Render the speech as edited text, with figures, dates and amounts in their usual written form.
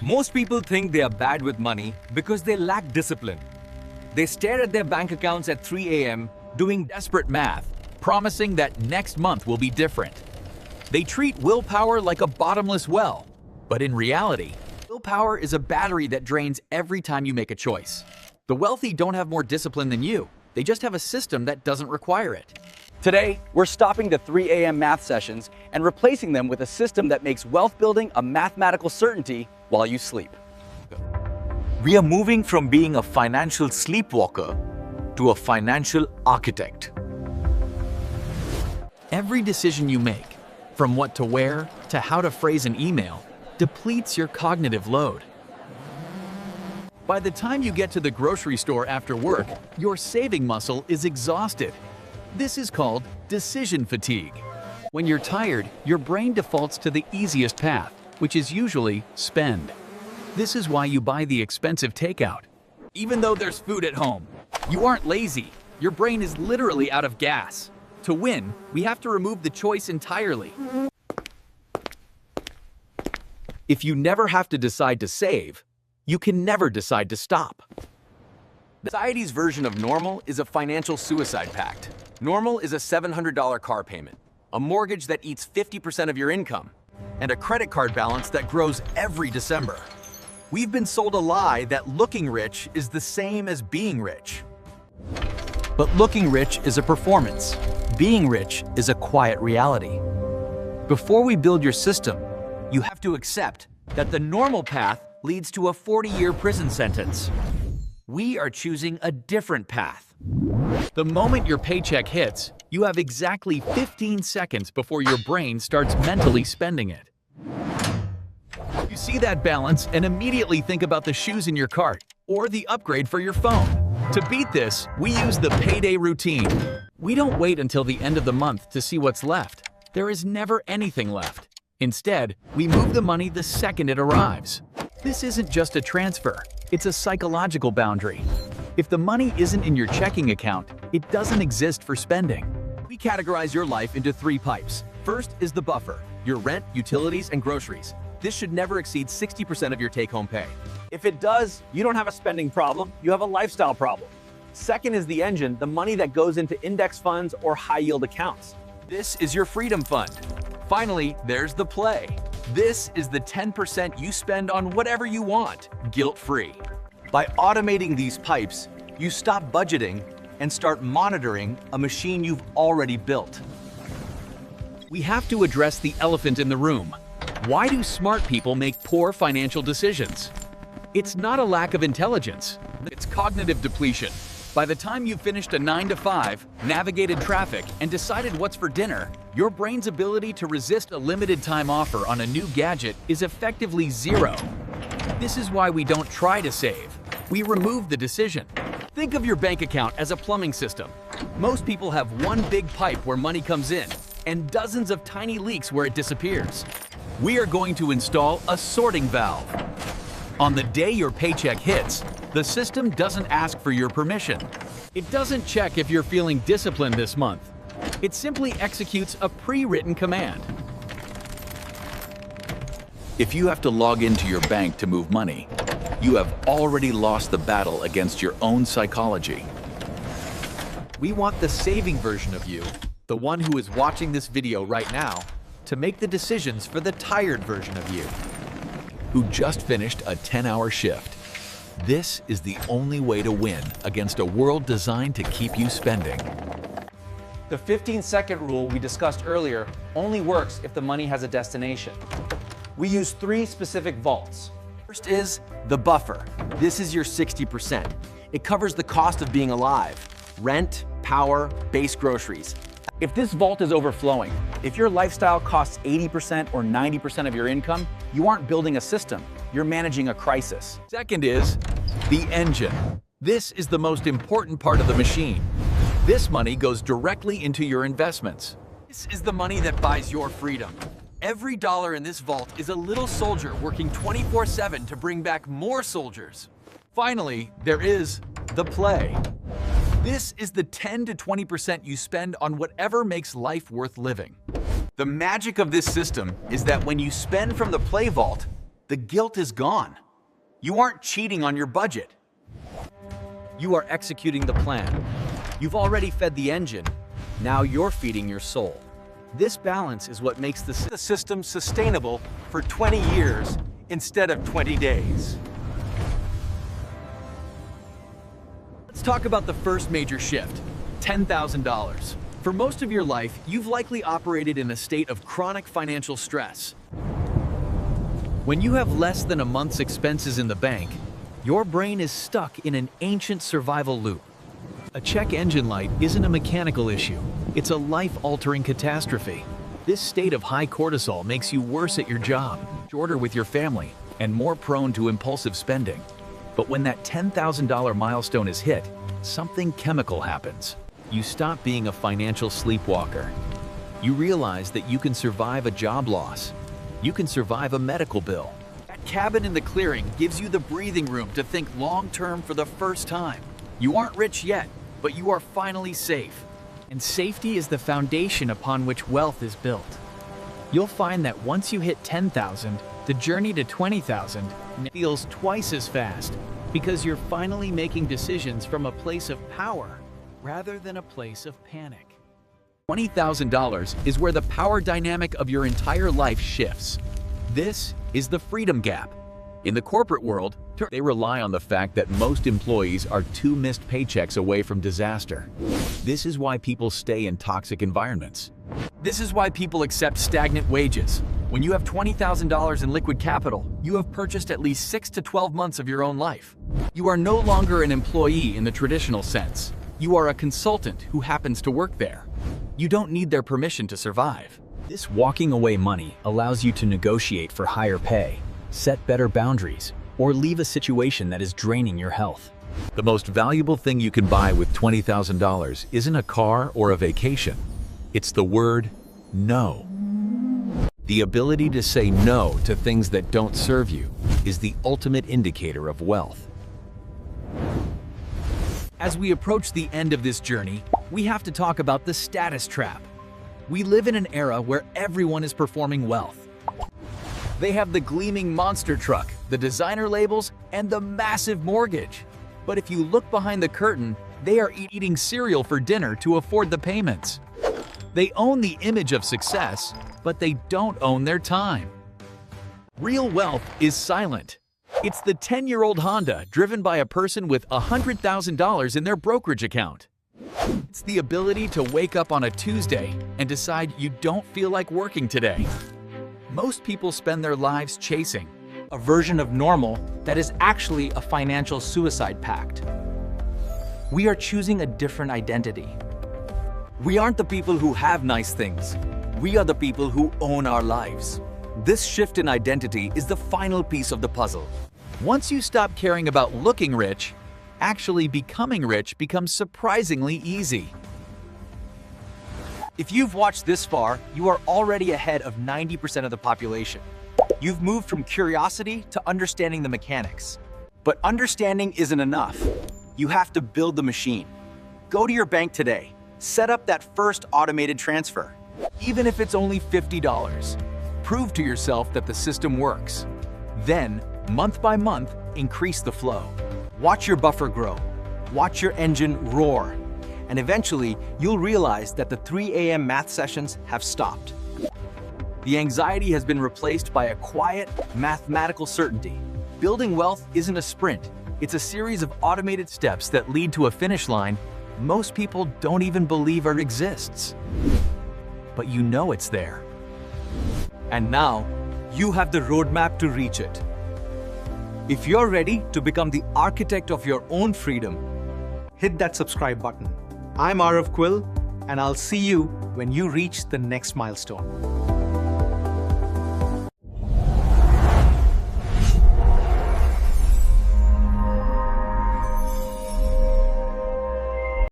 Most people think they are bad with money because they lack discipline. They stare at their bank accounts at 3 a.m. doing desperate math, promising that next month will be different. They treat willpower like a bottomless well, but in reality, willpower is a battery that drains every time you make a choice. The wealthy don't have more discipline than you. They just have a system that doesn't require it. Today, we're stopping the 3 a.m. math sessions and replacing them with a system that makes wealth building a mathematical certainty while you sleep. We are moving from being a financial sleepwalker to a financial architect. Every decision you make, from what to wear to how to phrase an email, depletes your cognitive load. By the time you get to the grocery store after work, your saving muscle is exhausted. This is called decision fatigue. When you're tired, your brain defaults to the easiest path, which is usually spend. This is why you buy the expensive takeout. Even though there's food at home, you aren't lazy. Your brain is literally out of gas. To win, we have to remove the choice entirely. If you never have to decide to save, you can never decide to stop. Society's version of normal is a financial suicide pact. Normal is a $700 car payment, a mortgage that eats 50% of your income, and a credit card balance that grows every December. We've been sold a lie that looking rich is the same as being rich. But looking rich is a performance. Being rich is a quiet reality. Before we build your system, you have to accept that the normal path leads to a 40-year prison sentence. We are choosing a different path. The moment your paycheck hits, you have exactly 15 seconds before your brain starts mentally spending it. You see that balance and immediately think about the shoes in your cart or the upgrade for your phone. To beat this, we use the payday routine. We don't wait until the end of the month to see what's left. There is never anything left. Instead, we move the money the second it arrives. This isn't just a transfer, it's a psychological boundary. If the money isn't in your checking account, it doesn't exist for spending. We categorize your life into 3 pipes. First is the buffer, your rent, utilities, and groceries. This should never exceed 60% of your take-home pay. If it does, you don't have a spending problem, you have a lifestyle problem. Second is the engine, the money that goes into index funds or high-yield accounts. This is your freedom fund. Finally, there's the play. This is the 10% you spend on whatever you want, guilt-free. By automating these pipes, you stop budgeting and start monitoring a machine you've already built. We have to address the elephant in the room. Why do smart people make poor financial decisions? It's not a lack of intelligence, it's cognitive depletion. By the time you've finished a 9-to-5, navigated traffic, and decided what's for dinner, your brain's ability to resist a limited time offer on a new gadget is effectively zero. This is why we don't try to save. We remove the decision. Think of your bank account as a plumbing system. Most people have one big pipe where money comes in, and dozens of tiny leaks where it disappears. We are going to install a sorting valve. On the day your paycheck hits, the system doesn't ask for your permission. It doesn't check if you're feeling disciplined this month. It simply executes a pre-written command. If you have to log into your bank to move money, you have already lost the battle against your own psychology. We want the saving version of you, the one who is watching this video right now, to make the decisions for the tired version of you, who just finished a 10-hour shift. This is the only way to win against a world designed to keep you spending. The 15-second rule we discussed earlier only works if the money has a destination. We use 3 specific vaults. First is the buffer. This is your 60%. It covers the cost of being alive: rent, power, base groceries. If this vault is overflowing, if your lifestyle costs 80% or 90% of your income, you aren't building a system, you're managing a crisis. Second is the engine. This is the most important part of the machine. This money goes directly into your investments. This is the money that buys your freedom. Every dollar in this vault is a little soldier working 24/7 to bring back more soldiers. Finally, there is the play. This is the 10 to 20% you spend on whatever makes life worth living. The magic of this system is that when you spend from the play vault, The guilt is gone. You aren't cheating on your budget. You are executing the plan. You've already fed the engine. Now you're feeding your soul. This balance is what makes the System sustainable for 20 years instead of 20 days. Let's talk about the first major shift, $10,000. For most of your life, you've likely operated in a state of chronic financial stress. When you have less than a month's expenses in the bank, your brain is stuck in an ancient survival loop. A check engine light isn't a mechanical issue, it's a life-altering catastrophe. This state of high cortisol makes you worse at your job, shorter with your family, and more prone to impulsive spending. But when that $10,000 milestone is hit, something chemical happens. You stop being a financial sleepwalker. You realize that you can survive a job loss. You can survive a medical bill. That cabin in the clearing gives you the breathing room to think long-term for the first time. You aren't rich yet, but you are finally safe. And safety is the foundation upon which wealth is built. You'll find that once you hit 10,000, the journey to 20,000 feels twice as fast because you're finally making decisions from a place of power rather than a place of panic. $20,000 is where the power dynamic of your entire life shifts. This is the freedom gap. In the corporate world, they rely on the fact that most employees are 2 missed paychecks away from disaster. This is why people stay in toxic environments. This is why people accept stagnant wages. When you have $20,000 in liquid capital, you have purchased at least 6 to 12 months of your own life. You are no longer an employee in the traditional sense. You are a consultant who happens to work there. You don't need their permission to survive. This walking away money allows you to negotiate for higher pay, set better boundaries, or leave a situation that is draining your health. The most valuable thing you can buy with $20,000 isn't a car or a vacation. It's the word no. The ability to say no to things that don't serve you is the ultimate indicator of wealth. As we approach the end of this journey, we have to talk about the status trap. We live in an era where everyone is performing wealth. They have the gleaming monster truck, the designer labels, and the massive mortgage. But if you look behind the curtain, they are eating cereal for dinner to afford the payments. They own the image of success, but they don't own their time. Real wealth is silent. It's the 10-year-old Honda driven by a person with $100,000 in their brokerage account. It's the ability to wake up on a Tuesday and decide you don't feel like working today. Most people spend their lives chasing A version of normal that is actually a financial suicide pact. We are choosing a different identity. We aren't the people who have nice things. We are the people who own our lives. This shift in identity is the final piece of the puzzle. Once you stop caring about looking rich, actually becoming rich becomes surprisingly easy. If you've watched this far, you are already ahead of 90% of the population. You've moved from curiosity to understanding the mechanics. But understanding isn't enough. You have to build the machine. Go to your bank today. Set up that first automated transfer. Even if it's only $50. Prove to yourself that the system works. Then, month by month, increase the flow. Watch your buffer grow. Watch your engine roar. And eventually, you'll realize that the 3 a.m. math sessions have stopped. The anxiety has been replaced by a quiet, mathematical certainty. Building wealth isn't a sprint. It's a series of automated steps that lead to a finish line most people don't even believe it exists. But you know it's there. And now, you have the roadmap to reach it. If you're ready to become the architect of your own freedom, hit that subscribe button. I'm Arav Quill, and I'll see you when you reach the next milestone.